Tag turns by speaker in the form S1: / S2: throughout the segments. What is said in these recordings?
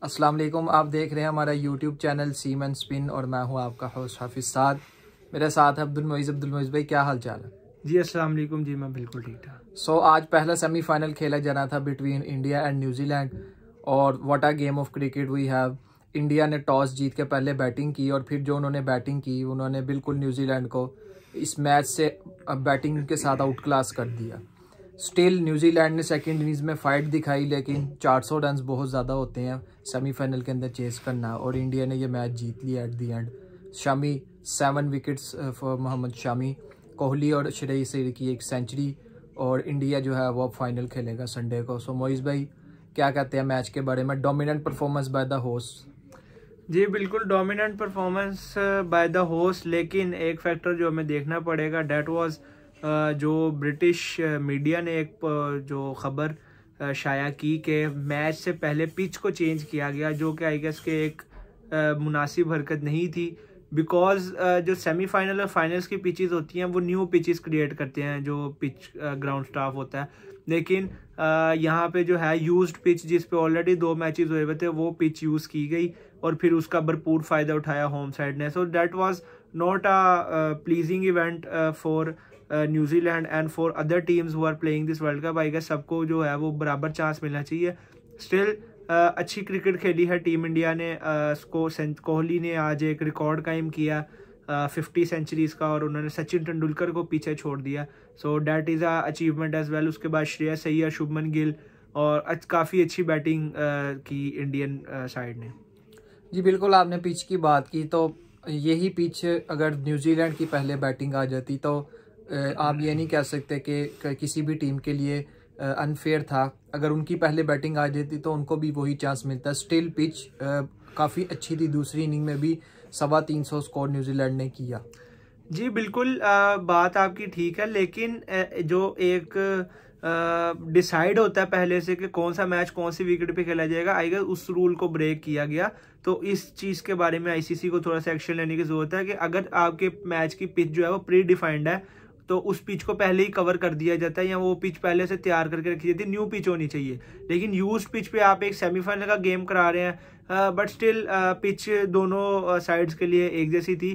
S1: अस्सलाम वालेकुम। आप देख रहे हैं हमारा YouTube channel seam and spin और मैं हूं आपका होस्ट हाफिज साद। मेरे साथ है अब्दुल मोइज़ भाई, क्या हाल चाल है?
S2: जी अस्सलाम वालेकुम। जी मैं बिल्कुल ठीक ठाक।
S1: आज पहला सेमीफाइनल खेला जाना था बिटवीन इंडिया एंड न्यूजीलैंड और what a game of cricket we have. India ने टॉस जीत के पहले बैटिंग की और फिर जो उन्होंने बैटिंग की उन्होंने बिल्कुल न्यूजीलैंड को इस मैच से बैटिंग के साथ आउट क्लास कर दिया। स्टिल न्यूजीलैंड ने सेकंड इनिंग्स में फाइट दिखाई, लेकिन 400 रन बहुत ज़्यादा होते हैं सेमीफाइनल के अंदर चेस करना, और इंडिया ने ये मैच जीत लिया at the end. Shami 7 wickets for Mohammed Shami, Kohli और श्रेयस अय्यर की एक सेंचुरी, और इंडिया जो है वो अब फाइनल खेलेगा संडे को। सो मोइज़ भाई क्या कहते हैं मैच के बारे में? Dominant performance by the host.
S2: जी बिल्कुल dominant performance by the host, लेकिन एक फैक्टर जो हमें देखना पड़ेगा डेट वाज जो ब्रिटिश मीडिया ने एक जो खबर शाया की कि मैच से पहले पिच को चेंज किया गया, जो कि आई गेस के एक मुनासिब हरकत नहीं थी। बिकॉज जो सेमीफाइनल और फाइनल्स की पिचेस होती हैं वो न्यू पिचेस क्रिएट करते हैं जो पिच ग्राउंड स्टाफ होता है, लेकिन यहाँ पे जो है यूज्ड पिच जिस पे ऑलरेडी 2 मैचेस हुए हुए थे वो पिच यूज़ की गई और फिर उसका भरपूर फ़ायदा उठाया होम साइड ने। So that was not a pleasing event for New Zealand and for other teams who are playing this world cup. I guess सबको जो है वो बराबर चांस मिलना चाहिए। स्टिल अच्छी क्रिकेट खेली है टीम इंडिया ने। कोहली ने आज एक रिकॉर्ड कायम किया 50 सेंचुरीज का, और उन्होंने सचिन तेंदुलकर को पीछे छोड़ दिया। So that is a achievement as well. उसके बाद श्रेयस अय्यर, शुभमन गिल, और काफ़ी अच्छी बैटिंग की इंडियन साइड ने।
S1: जी बिल्कुल, आपने पिच की बात की तो यही पिच अगर न्यूजीलैंड की पहले बैटिंग आ जाती तो आप ये नहीं कह सकते कि किसी भी टीम के लिए अनफेयर था। अगर उनकी पहले बैटिंग आ जाती तो उनको भी वही चांस मिलता। स्टिल पिच काफ़ी अच्छी थी। दूसरी इनिंग में भी 325 स्कोर न्यूजीलैंड ने किया।
S2: जी बिल्कुल, बात आपकी ठीक है, लेकिन जो एक डिसाइड होता है पहले से कि कौन सा मैच कौन सी विकेट पे खेला जाएगा, आई गेस उस रूल को ब्रेक किया गया। तो इस चीज़ के बारे में आईसीसी को थोड़ा सा एक्शन लेने की जरूरत है कि अगर आपके मैच की पिच जो है वो प्री डिफाइंड है तो उस पिच को पहले ही कवर कर दिया जाता है, या वो पिच पहले से तैयार करके रखी जाती है। न्यू पिच होनी चाहिए, लेकिन यूज्ड पिच पे आप एक सेमीफाइनल का गेम करा रहे हैं, बट स्टिल पिच दोनों साइड्स के लिए एक जैसी थी।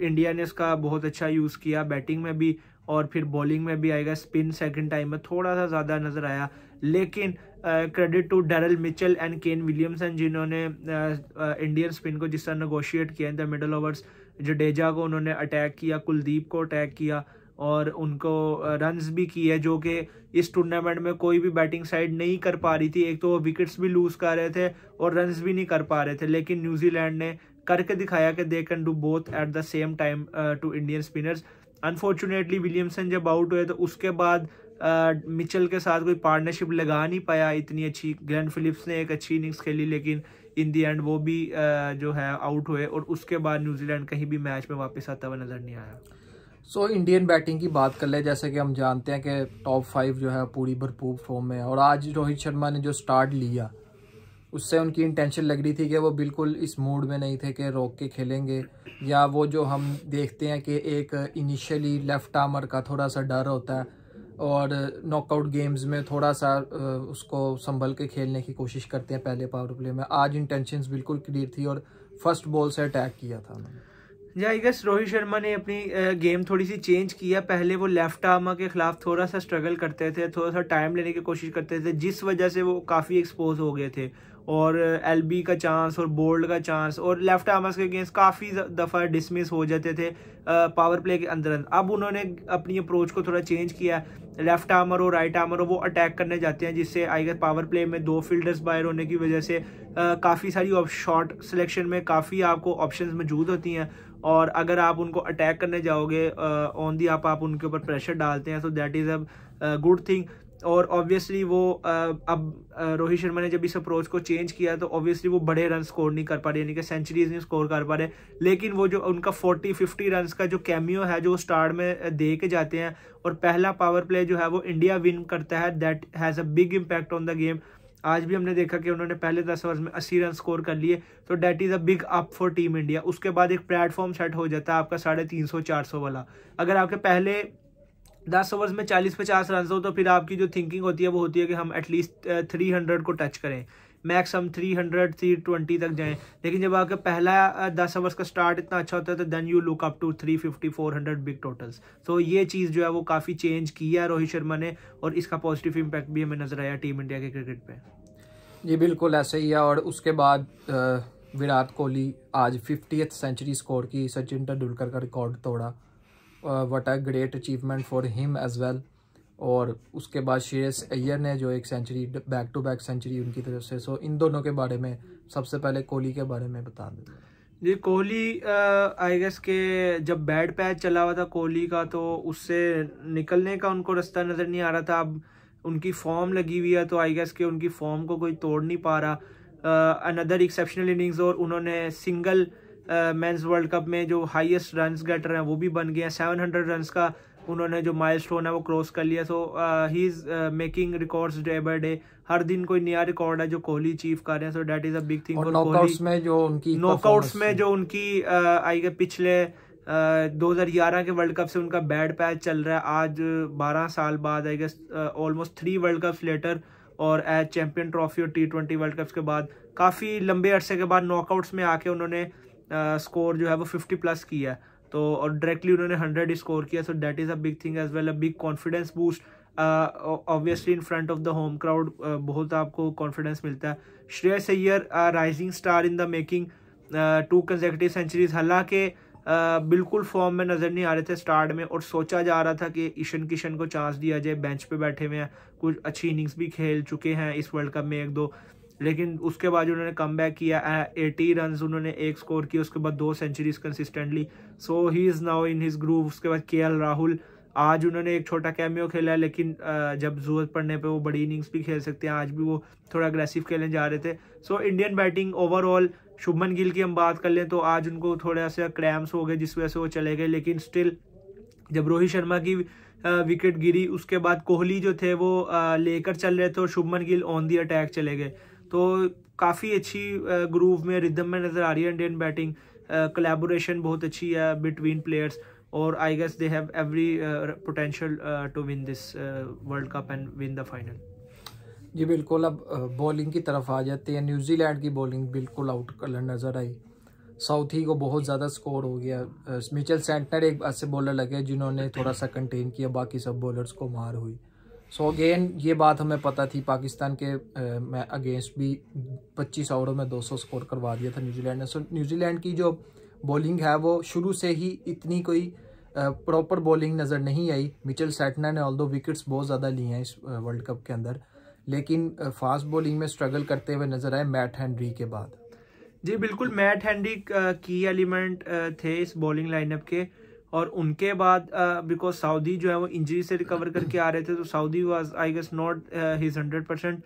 S2: इंडिया ने इसका बहुत अच्छा यूज़ किया बैटिंग में भी, और फिर बॉलिंग में भी आएगा। स्पिन सेकंड टाइम में थोड़ा सा ज़्यादा नज़र आया, लेकिन credit to Daryl Mitchell and Kane Williamson जिन्होंने इंडियन स्पिन को जिस तरह नेगोशिएट किया in the middle overs. Jadeja को उन्होंने अटैक किया, कुलदीप को अटैक किया, और उनको रन्स भी किए जो कि इस टूर्नामेंट में कोई भी बैटिंग साइड नहीं कर पा रही थी। एक तो वो विकेट्स भी लूज कर रहे थे और रन्स भी नहीं कर पा रहे थे, लेकिन न्यूजीलैंड ने करके दिखाया कि they can do both at the same time to Indian spinners. Unfortunately Williamson जब आउट हुए तो उसके बाद मिचेल के साथ कोई पार्टनरशिप लगा नहीं पाया इतनी अच्छी। ग्लेन फिलिप्स ने एक अच्छी इनिंग्स खेली, लेकिन इन दी एंड वो भी जो है आउट हुए, और उसके बाद न्यूजीलैंड कहीं भी मैच में वापस आता हुआ नजर नहीं आया।
S1: सो इंडियन बैटिंग की बात कर ले, जैसे कि हम जानते हैं कि टॉप 5 जो है पूरी भरपूर फॉर्म में है, और आज रोहित शर्मा ने जो स्टार्ट लिया उससे उनकी इंटेंशन लग रही थी कि वो बिल्कुल इस मूड में नहीं थे कि रोक के खेलेंगे, या वो जो हम देखते हैं कि एक इनिशियली लेफ्ट आर्मर का थोड़ा सा डर होता है और नॉकआउट गेम्स में थोड़ा सा उसको संभल के खेलने की कोशिश करते हैं पहले पावर प्ले में। आज इंटेंशंस बिल्कुल क्लियर थी और फर्स्ट बॉल से अटैक किया था उन्होंने।
S2: जी आई गेस रोहित शर्मा ने अपनी गेम थोड़ी सी चेंज किया। पहले वो लेफ्ट आर्मर के खिलाफ थोड़ा सा स्ट्रगल करते थे, थोड़ा सा टाइम लेने की कोशिश करते थे, जिस वजह से वो काफ़ी एक्सपोज हो गए थे, और एलबी का चांस और बोल्ड का चांस और लेफ्ट आर्मर्स के अगेंस्ट काफ़ी दफ़ा डिसमिस हो जाते थे पावर प्ले के अंदर। अब उन्होंने अपनी अप्रोच को थोड़ा चेंज किया। लेफ्ट आर्मर और राइट आर्मर वो अटैक करने जाते हैं, जिससे आई गेस पावर प्ले में 2 फील्डर्स बाहर होने की वजह से काफ़ी सारी शॉट सिलेक्शन में काफ़ी आपको ऑप्शंस मौजूद होती हैं, और अगर आप उनको अटैक करने जाओगे ऑन दी आप उनके ऊपर प्रेशर डालते हैं, सो that is a good thing. और ऑब्वियसली वो अब रोहित शर्मा ने जब इस अप्रोच को चेंज किया तो ऑब्वियसली वो बड़े रन स्कोर नहीं कर पा रहे, यानी कि सेंचुरीज नहीं स्कोर कर पा रहे, लेकिन वो जो उनका 40-50 रन का जो कैमियो है जो स्टार्ट में दे के जाते हैं, और पहला पावर प्ले जो है वो इंडिया विन करता है, that has a big impact on the game. आज भी हमने देखा कि उन्होंने पहले 10 ओवर्स में 80 रन स्कोर कर लिए, तो that is a big up for team India. उसके बाद एक प्लेटफॉर्म सेट हो जाता है आपका 350-400 वाला। अगर आपके पहले 10 ओवर्स में 40-50 रन हो तो फिर आपकी जो थिंकिंग होती है वो होती है कि हम एटलीस्ट 300 को टच करें, मैक्स हम 300 320 तक जाएं, लेकिन जब आपका पहला 10 ओवर्स का स्टार्ट इतना अच्छा होता है तो then you look up to 350 400 big totals. तो ये चीज़ जो है वो काफ़ी चेंज की है रोहित शर्मा ने, और इसका पॉजिटिव इम्पैक्ट भी हमें नजर आया टीम इंडिया के क्रिकेट पे।
S1: जी बिल्कुल ऐसे ही है। और उसके बाद विराट कोहली आज 50th सेंचुरी स्कोर की, सचिन तेंदुलकर का रिकॉर्ड तोड़ा। What a great achievement for him as well. और उसके बाद श्रेयस अय्यर ने जो एक century, back to back century उनकी तरफ से। सो इन दोनों के बारे में सबसे पहले कोहली के बारे में बता दें।
S2: जी कोहली आई गेस के जब बैड पैच चला हुआ था कोहली का, तो उससे निकलने का उनको रास्ता नज़र नहीं आ रहा था। अब उनकी फॉर्म लगी हुई है तो आई गेस के उनकी फॉर्म को कोई तोड़ नहीं पा रहा। अनदर एक्सेप्शनल इनिंग्स, और उन्होंने सिंगल मेंस वर्ल्ड कप में जो हाईएस्ट रन्स गेटर हैं वो भी बन गए हैं। 700 रन्स का उन्होंने जो माइलस्टोन है वो क्रॉस कर लिया। So he is making records day by day. हर दिन कोई नया रिकॉर्ड है जो कोहली अचीव कर रहे हैं। So that is a big thing for Kohli.
S1: Knockouts में जो उनकी
S2: आई गेस पिछले 2011 के वर्ल्ड कप से उनका बैड पैच चल रहा है। आज 12 साल बाद I guess almost 3 world cups later, और एज चैंपियन ट्रॉफी और T20 वर्ल्ड कप्स के बाद काफ़ी लंबे अरसे के बाद नॉकआउट्स में आके उन्होंने स्कोर जो है वो 50+ किया है। तो और डायरेक्टली उन्होंने 100 स्कोर किया। So that is a big thing as well, a big confidence boost obviously in front of the home crowd. बहुत आपको कॉन्फिडेंस मिलता है। Shreyas Iyer rising star in the making, 2 consecutive centuries. हालांकि बिल्कुल फॉर्म में नज़र नहीं आ रहे थे स्टार्ट में, और सोचा जा रहा था कि ईशान किशन को चांस दिया जाए, बेंच पे बैठे हुए हैं, कुछ अच्छी इनिंग्स भी खेल चुके हैं इस वर्ल्ड कप में 1-2, लेकिन उसके बाद उन्होंने कम बैक किया। 80 रन उन्होंने एक स्कोर किया, उसके बाद 2 centuries consistently. So he is now in his groove. उसके बाद KL राहुल, आज उन्होंने एक छोटा कैमियो खेला है, लेकिन जब जरूरत पड़ने पे वो बड़ी इनिंग्स भी खेल सकते हैं। आज भी वो थोड़ा अग्रेसिव खेलने जा रहे थे। So Indian batting overall, Shubman Gill की हम बात कर लें तो आज उनको थोड़ा सा क्रैम्स हो गए जिस वजह से वो चले गए, लेकिन स्टिल जब रोहित शर्मा की विकेट गिरी उसके बाद कोहली जो थे वो लेकर चल रहे थे और Shubman Gill on the attack चले गए। तो काफ़ी अच्छी ग्रूव में, रिदम में नज़र आ रही है इंडियन बैटिंग। कोलैबोरेशन बहुत अच्छी है बिटवीन प्लेयर्स, और I guess they have every potential to win this world cup and win the final.
S1: जी बिल्कुल। अब बॉलिंग की तरफ आ जाते हैं। न्यूजीलैंड की बॉलिंग बिल्कुल आउट कलर नज़र आई। साउथी को बहुत ज़्यादा स्कोर हो गया। मिचेल सेंटनर एक ऐसे बॉलर लगे जिन्होंने थोड़ा सा कंटेन किया, बाकी सब बॉलर्स को मार हुई। सो अगेन ये बात हमें पता थी, पाकिस्तान के अगेंस्ट भी 25 ओवरों में 200 स्कोर करवा दिया था न्यूजीलैंड ने। सो न्यूजीलैंड की जो बॉलिंग है वो शुरू से ही इतनी कोई प्रॉपर बॉलिंग नज़र नहीं आई। मिचेल सेंटनर ने ऑल्दो विकेट्स बहुत ज़्यादा लिए हैं इस वर्ल्ड कप के अंदर, लेकिन फास्ट बॉलिंग में स्ट्रगल करते हुए नजर आए मैट हेनरी के बाद।
S2: जी बिल्कुल, मैट हेनरी की एलिमेंट थे इस बॉलिंग लाइनअप के, और उनके बाद बिकॉज सऊदी जो है वो इंजरी से रिकवर करके आ रहे थे, तो सऊदी was I guess not his 100%।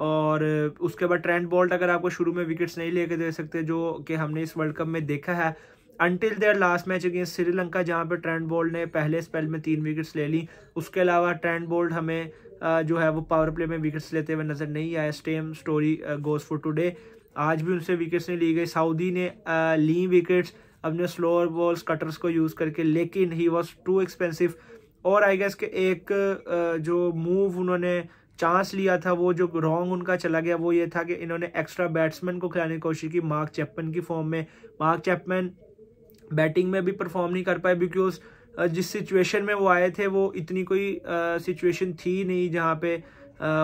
S2: और उसके बाद ट्रेंट बोल्ट अगर आपको शुरू में विकेट्स नहीं लेके दे सकते, जो कि हमने इस वर्ल्ड कप में देखा है until there last match against Sri Lanka, जहाँ पे ट्रेंट बोल्ट ने पहले स्पेल में 3 विकेट्स ले ली। उसके अलावा ट्रेंट बोल्ट हमें जो है वो पावर प्ले में विकेट्स लेते हुए नजर नहीं आया। Same story goes for today, आज भी उनसे विकेट्स नहीं ली गई। सऊदी ने ली विकेट्स अपने स्लोअर बॉल्स कटर्स को यूज़ करके, लेकिन ही वॉज टू एक्सपेंसिव। और आई गेस के एक जो मूव उन्होंने चांस लिया था वो जो रॉन्ग उनका चला गया, वो ये था कि इन्होंने एक्स्ट्रा बैट्समैन को खिलाने की कोशिश की मार्क चैपमैन की फॉर्म में। मार्क चैपमैन बैटिंग में भी परफॉर्म नहीं कर पाए, बिकॉज जिस सिचुएशन में वो आए थे वो इतनी कोई सिचुएशन थी नहीं जहाँ पे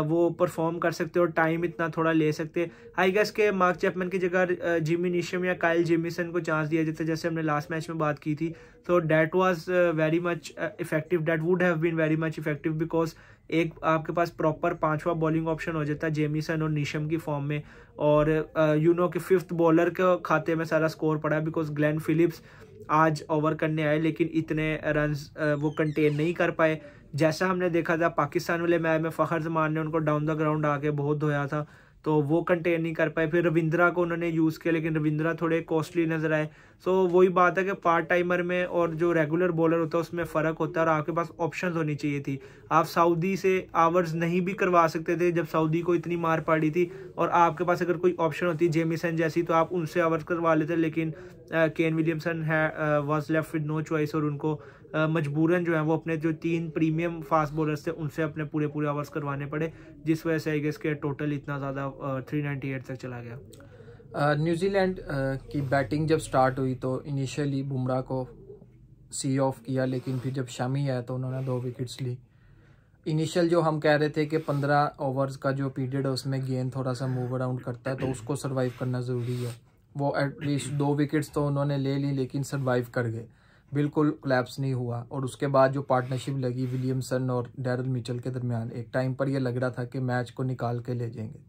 S2: वो परफॉर्म कर सकते और टाइम इतना थोड़ा ले सकते। आई गेस के मार्क चैपमैन की जगह जिमी नीशम या काइल जेमिसन को चांस दिया जाता, जैसे हमने लास्ट मैच में बात की थी। तो that was very much effective, that would have been very much effective, because एक आपके पास प्रॉपर 5वां बॉलिंग ऑप्शन हो जाता है जेमिसन और नीशम की फॉर्म में, और यू नो कि 5th बॉलर के खाते में सारा स्कोर पड़ा, बिकॉज ग्लेन फिलिप्स आज ओवर करने आए लेकिन इतने रन्स वो कंटेन नहीं कर पाए। जैसा हमने देखा था पाकिस्तान वाले मैच में फ़खर जमान ने उनको डाउन द ग्राउंड आके बहुत धोया था, तो वो कंटेन नहीं कर पाए। फिर रविंद्रा को उन्होंने यूज़ किया, लेकिन रविंद्रा थोड़े कॉस्टली नजर आए। सो वही बात है कि पार्ट टाइमर में और जो रेगुलर बॉलर होता है उसमें फ़र्क होता है, और आपके पास ऑप्शंस होनी चाहिए थी। आप सऊदी से आवर्स नहीं भी करवा सकते थे जब सऊदी को इतनी मार पड़ी थी, और आपके पास अगर कोई ऑप्शन होती जेमिसन जैसी तो आप उनसे आवर्स करवा लेते, लेकिन केन विलियमसन है was left with no choice, और उनको मजबूरन जो है वो अपने जो 3 प्रीमियम फास्ट बॉलर्स थे उनसे अपने पूरे ओवर्स करवाने पड़े, जिस वजह से आई गेस के टोटल इतना ज़्यादा 398 तक चला गया।
S1: न्यूजीलैंड की बैटिंग जब स्टार्ट हुई तो इनिशियली बुमराह को सी ऑफ किया, लेकिन फिर जब शामी आया तो उन्होंने 2 विकेट्स ली। इनिशियल जो हम कह रहे थे कि 15 ओवर्स का जो पीरियड है उसमें गेंद थोड़ा सा मूव अराउंड करता है, तो उसको सर्वाइव करना ज़रूरी है। वो एटलीस्ट 2 विकेट्स तो उन्होंने ले ली, लेकिन सर्वाइव कर गए, बिल्कुल कोलैप्स नहीं हुआ। और उसके बाद जो पार्टनरशिप लगी विलियमसन और डैरल मिचेल के दरमियान, एक टाइम पर ये लग रहा था कि मैच को निकाल के ले जाएंगे।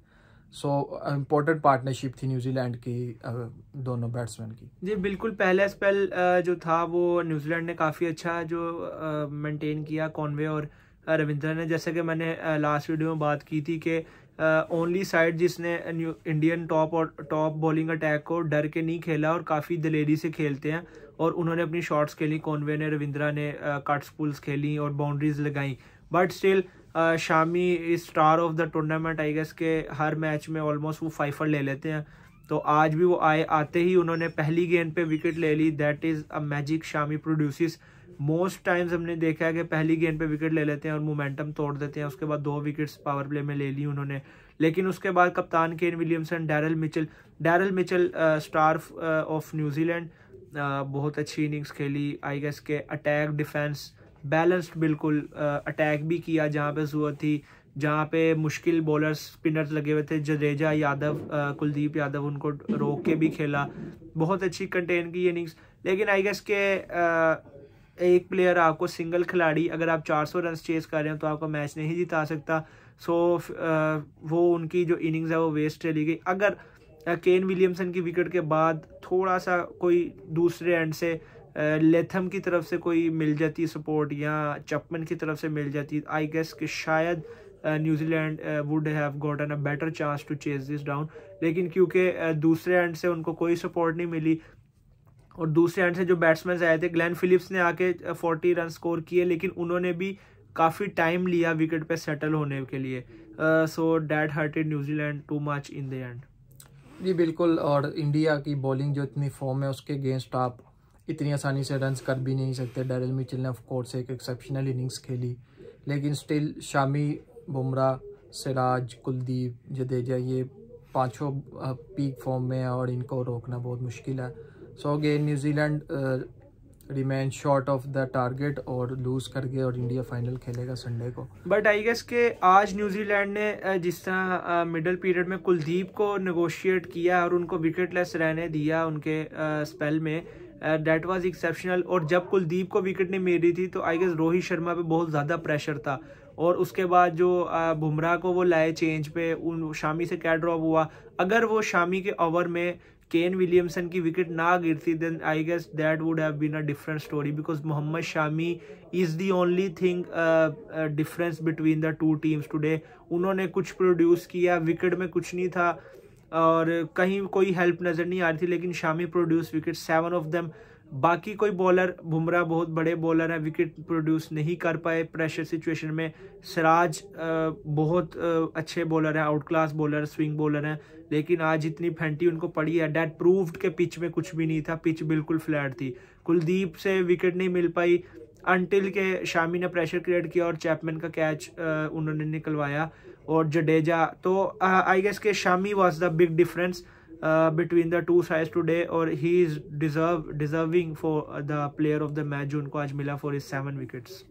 S1: सो इम्पोर्टेंट पार्टनरशिप थी न्यूजीलैंड की दोनों बैट्समैन की।
S2: जी बिल्कुल, पहला स्पेल जो था वो न्यूजीलैंड ने काफ़ी अच्छा जो मेंटेन किया कॉनवे और रविंद्रा ने। जैसे कि मैंने लास्ट वीडियो में बात की थी कि ओनली साइड जिसने इंडियन टॉप बॉलिंग अटैक को डर के नहीं खेला और काफ़ी दिलेरी से खेलते हैं, और उन्होंने अपनी शॉट्स खेली, कॉनवे ने, रविंद्रा ने कट्स पुल्स खेली और बाउंड्रीज लगाई। But still Shami is star of the tournament. I guess के हर मैच में ऑलमोस्ट वो 5 ले लेते हैं, तो आज भी वो आते ही उन्होंने पहली गेंद पे विकेट ले ली। That is a magic Shami produces. Most times हमने देखा है कि पहली गेंद पे विकेट ले लेते हैं और मोमेंटम तोड़ देते हैं। उसके बाद 2 विकेट्स पावर प्ले में ले ली उन्होंने, लेकिन उसके बाद कप्तान Kane Williamson, Daryl Mitchell star of New Zealand, बहुत अच्छी इनिंग्स खेली। आई गेस के अटैक डिफेंस बैलेंस्ड, बिल्कुल अटैक भी किया जहाँ पे जरूरत थी, जहाँ पे मुश्किल बॉलर्स स्पिनर्स लगे हुए थे, जडेजा, यादव, कुलदीप यादव, उनको रोक के भी खेला। बहुत अच्छी कंटेन की इनिंग्स। लेकिन आई गेस के एक प्लेयर आपको, सिंगल खिलाड़ी, अगर आप 400 रन चेस कर रहे हैं तो आपको मैच नहीं जिता सकता। सो वो उनकी जो इनिंग्स है वो वेस्ट चली गई। अगर केन विलियमसन की विकेट के बाद थोड़ा सा कोई दूसरे एंड से लेथम की तरफ से कोई मिल जाती सपोर्ट, या चैपमैन की तरफ से मिल जाती, आई गेस कि शायद New Zealand would have gotten a better chance to chase this down. लेकिन क्योंकि दूसरे एंड से उनको कोई सपोर्ट नहीं मिली, और दूसरे एंड से जो बैट्समैन आए थे, ग्लेन फिलिप्स ने आके 40 रन स्कोर किए, लेकिन उन्होंने भी काफ़ी टाइम लिया विकेट पे सेटल होने के लिए। So that hurted New Zealand too much in the end.
S1: जी बिल्कुल, और इंडिया की बॉलिंग जो इतनी फॉर्म है उसके अगेंस्ट आप इतनी आसानी से रन्स कर भी नहीं सकते। डैरल मिचेल ने ऑफ कोर्स एक एक्सेप्शनल इनिंग्स खेली, लेकिन स्टिल शामी, बुमराह, सिराज, कुलदीप, जडेजा, ये 5 पीक फॉर्म में है और इनको रोकना बहुत मुश्किल है। So again New Zealand remain short of the target और लूज कर गए, और इंडिया फाइनल खेलेगा संडे को।
S2: बट आई गेस के आज न्यूजीलैंड ने जिस तरह मिडल पीरियड में कुलदीप को नेगोशिएट किया और उनको विकेटलेस रहने दिया उनके स्पेल में, दैट वाज एक्सेप्शनल। और जब कुलदीप को विकेट नहीं मिल रही थी तो आई गेस रोहित शर्मा पे बहुत ज़्यादा प्रेशर था, और उसके बाद जो बुमराह को वो लाए चेंज पे, उन शामी से क्या ड्रॉप हुआ। अगर वो शामी के ओवर में केन विलियमसन की विकेट ना गिरती, then I guess that would have been a different story, because Mohammed Shami is the only thing difference between the 2 teams today. उन्होंने कुछ प्रोड्यूस किया, विकेट में कुछ नहीं था और कहीं कोई हेल्प नज़र नहीं आ रही थी, लेकिन Shami produce wicket, 7 of them. बाकी कोई बॉलर, बुमराह बहुत बड़े बॉलर हैं, विकेट प्रोड्यूस नहीं कर पाए प्रेशर सिचुएशन में। सिराज बहुत अच्छे बॉलर हैं, out class bowler, swing bowler हैं, लेकिन आज इतनी फैंटी उनको पड़ी है। डेट प्रूव्ड के पिच में कुछ भी नहीं था, पिच बिल्कुल फ्लैट थी। कुलदीप से विकेट नहीं मिल पाई अनटिल के शामी ने प्रेशर क्रिएट किया और चैपमैन का कैच उन्होंने निकलवाया, और जडेजा। तो आई गेस के Shami was the big difference between the 2 sides today, और he is deserving for the player of the match जो उनको आज मिला फॉर हिज 7 विकेट्स।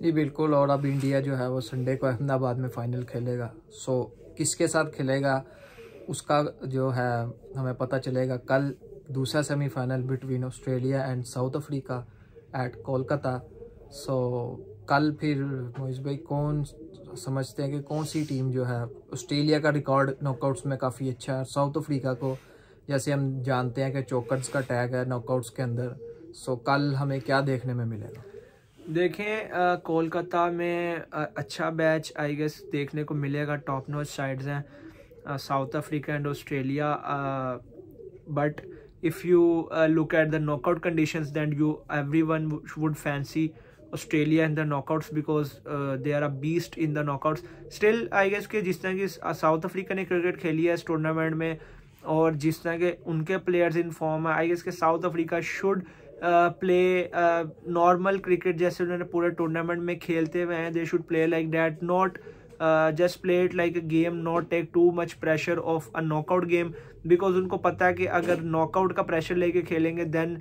S1: जी बिल्कुल, और अब इंडिया जो है वो संडे को अहमदाबाद में फाइनल खेलेगा। सो किसके साथ खेलेगा उसका जो है हमें पता चलेगा कल। दूसरा semifinal between Australia and South Africa at Kolkata. So कल फिर मोइज भाई कौन समझते हैं कि कौन सी टीम जो है, ऑस्ट्रेलिया का रिकॉर्ड नॉकआउट्स में काफ़ी अच्छा है, साउथ अफ्रीका को जैसे हम जानते हैं कि चोकर्स का टैग है नॉकआउट्स के अंदर। सो कल हमें क्या देखने में मिलेगा?
S2: देखें, कोलकाता में अच्छा मैच आई गेस देखने को मिलेगा। टॉप नॉच साइड्स हैं south Africa and Australia, but if you look at the knockout conditions, then everyone would fancy Australia in the knockouts because they are a beast in the knockouts. Still I guess कि जिस तरह की south Africa ने cricket खेली है इस tournament में और जिस तरह के उनके प्लेयर्स इन फॉर्म है, आई गेस के South Africa should play normal cricket जैसे उन्होंने पूरे टूर्नामेंट में खेलते हुए हैं. They should play like that, not just play it like a game, not take too much pressure of a knockout game, because उनको पता है कि अगर नॉकआउट का प्रेशर लेके खेलेंगे देन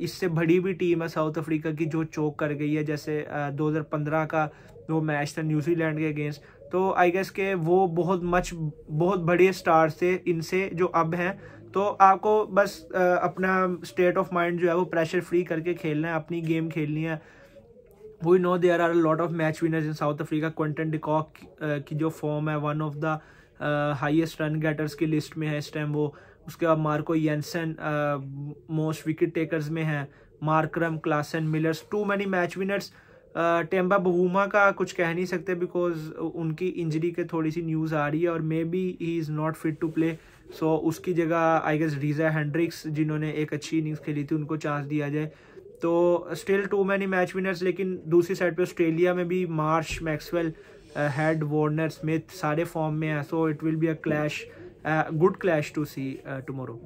S2: इससे बड़ी भी टीम है साउथ अफ्रीका की जो चोक कर गई है, जैसे 2015 का वो मैच था न्यूजीलैंड के अगेंस्ट. तो आई गेस के वो बहुत बड़े स्टार थे इनसे जो अब हैं. तो आपको बस अपना स्टेट ऑफ माइंड जो है वो प्रेशर फ्री करके खेलना है, अपनी गेम खेलनी है. We know there are a lot of match winners in South Africa. Quinton de Kock की जो फॉर्म है one of the highest run getters की लिस्ट में है इस टाइम वो. उसके बाद Marco Jansen most wicket takers में है. Markram, Klaasen, Millers, too many match winners. Temba Bavuma का कुछ कह नहीं सकते बिकॉज उनकी इंजरी के थोड़ी सी न्यूज़ आ रही है और maybe he is not fit to play. So उसकी जगह आई गेस रीजा हेंड्रिक्स जिन्होंने एक अच्छी इनिंग्स खेली थी उनको चांस दिया जाए. तो still too many match winners. लेकिन दूसरी साइड पे ऑस्ट्रेलिया में भी Marsh, Maxwell, Head, Warner, Smith सारे फॉर्म में हैं. So it will be a clash, good clash to see tomorrow.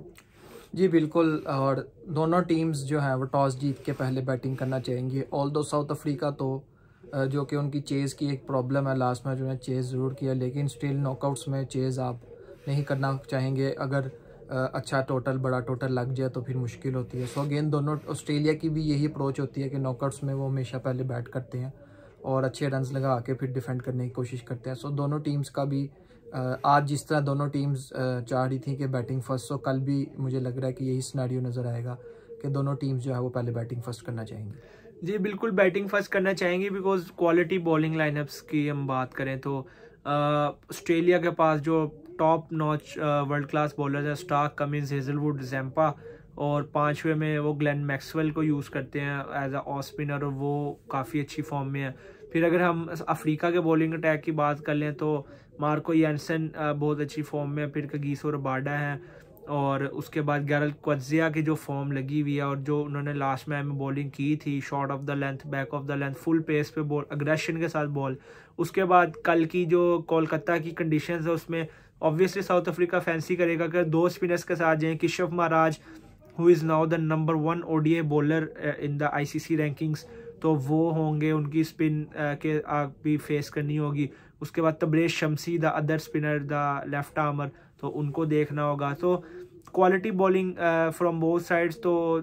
S1: जी बिल्कुल. और दोनों टीम्स जो हैं वो टॉस जीत के पहले बैटिंग करना चाहेंगे. ऑल दो साउथ अफ्रीका तो जो कि उनकी चेज़ की एक प्रॉब्लम है, लास्ट मैच उन्होंने चेज़ ज़रूर किया लेकिन स्टिल नॉकआउट्स में चेज़ आप नहीं करना चाहेंगे. अगर अच्छा टोटल, बड़ा टोटल लग जाए तो फिर मुश्किल होती है. सो अगेन दोनों, ऑस्ट्रेलिया की भी यही अप्रोच होती है कि नॉकआउट्स में वो हमेशा पहले बैट करते हैं और अच्छे रन्स लगा के फिर डिफेंड करने की कोशिश करते हैं. सो दोनों टीम्स का भी आज जिस तरह दोनों टीम्स चाह रही थी कि बैटिंग फर्स्ट, सो कल भी मुझे लग रहा है कि यही सिनेरियो नज़र आएगा कि दोनों टीम्स जो है वो पहले बैटिंग फर्स्ट करना चाहेंगी.
S2: जी बिल्कुल बैटिंग फर्स्ट करना चाहेंगी बिकॉज क्वालिटी बॉलिंग लाइनअप्स की हम बात करें तो ऑस्ट्रेलिया के पास जो top notch world class bowlers हैं, स्टार्क, कमिंस, हेजलवुड, जैम्पा, और 5वें में वो ग्लेन मैक्सवेल को यूज़ करते हैं एज अ ऑफ स्पिनर और वो काफ़ी अच्छी फॉर्म में है. फिर अगर हम अफ्रीका के बॉलिंग अटैक की बात कर लें तो मार्को येंसन बहुत अच्छी फॉर्म में है. फिर कगीसो रबाडा है और उसके बाद गैरल क्वजिया की जो फॉर्म लगी हुई है और जो उन्होंने लास्ट मैच में बॉलिंग की थी, short of the length, back of the length, full pace पे बॉल, अग्रेशन के साथ बॉल. उसके बाद कल की जो कोलकाता की कंडीशंस है उसमें ऑब्वियसली साउथ अफ्रीका फैंसी करेगा कि दो स्पिनर्स के साथ जाएं. Kishore Maharaj who is now the number 1 ODI bowler in the ICC rankings, तो वो होंगे, उनकी स्पिन के आग भी फेस करनी होगी. उसके बाद Tabraiz Shamsi, the other spinner, the left armer, तो उनको देखना होगा. तो quality bowling from both sides. तो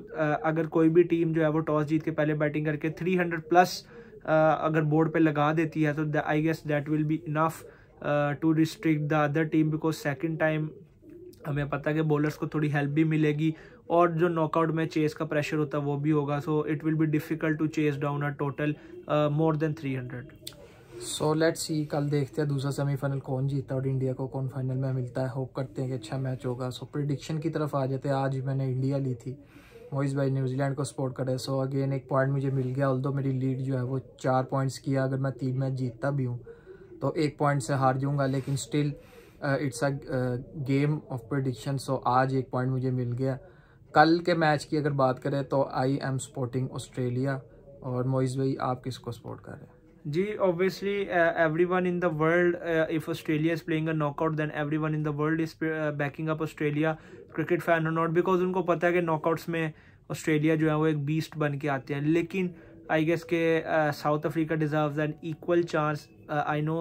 S2: अगर कोई भी टीम जो है वो टॉस जीत के पहले बैटिंग करके 300 प्लस अगर बोर्ड पे लगा देती है तो I guess that will be enough to restrict the other team because second time हमें पता है कि बॉलर्स को थोड़ी हेल्प भी मिलेगी और जो नॉकआउट में चेस का प्रेशर होता है वो भी होगा. So it will be difficult to chase down a total more than 300.
S1: So let's see, कल देखते हैं दूसरा सेमीफाइनल कौन जीता और इंडिया को कौन फाइनल में मिलता है. होप करते हैं कि अच्छा मैच होगा. सो प्रेडिक्शन की तरफ आ जाते हैं. आज मैंने इंडिया ली थी, मोइस भाई न्यूजीलैंड को सपोर्ट करे. सो अगेन एक पॉइंट मुझे मिल गया. ऑल्दो मेरी लीड जो है वो 4 पॉइंट्स की है. अगर मैं 3 मैच जीतता भी हूँ तो 1 पॉइंट से हार जाऊँगा, लेकिन still it's a game of prediction. So आज 1 पॉइंट मुझे मिल गया. कल के मैच की अगर बात करें तो आई एम सपोर्टिंग ऑस्ट्रेलिया. और मोइस भाई आप किसको सपोर्ट कर रहे हैं?
S2: जी obviously everyone in the world, if Australia is playing a knockout then everyone in the world is backing up Australia, cricket fan और नॉट, बिकॉज उनको पता है कि नॉकआउट्स में ऑस्ट्रेलिया जो है वो एक बीस्ट बन के आते हैं. लेकिन आई गेस के South Africa deserves an equal chance. I know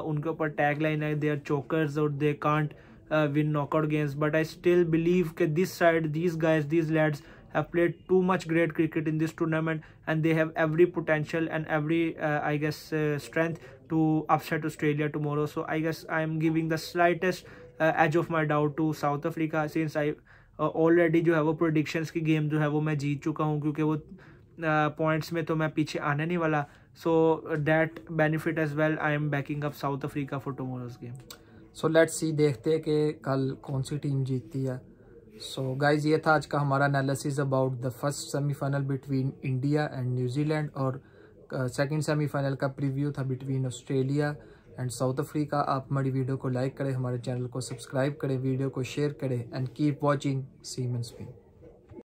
S2: उनके ऊपर टैग लाइन है दे आर चोकर्स और they can't win knockout games, but I still believe that this side, these guys, these lads have played too much great cricket in this tournament and they have every potential and every I guess strength to upset Australia tomorrow. So I guess I am giving the slightest edge of my doubt to South Africa since I already जो है वो predictions की game जो है वो मैं जीत चुका हूँ क्योंकि वो points में तो मैं पीछे आने नहीं वाला. So that benefit as well, I am backing up South Africa for tomorrow's game.
S1: So let's सी, देखते हैं कि कल कौन सी टीम जीतती है. सो गाइज ये था आज का हमारा analysis about the first semifinal between India and New Zealand और सेकंड सेमीफाइनल का प्रीव्यू था between Australia and South Africa. आप हमारी वीडियो को लाइक करें, हमारे चैनल को सब्सक्राइब करें, वीडियो को शेयर करें and keep watching seam and spin.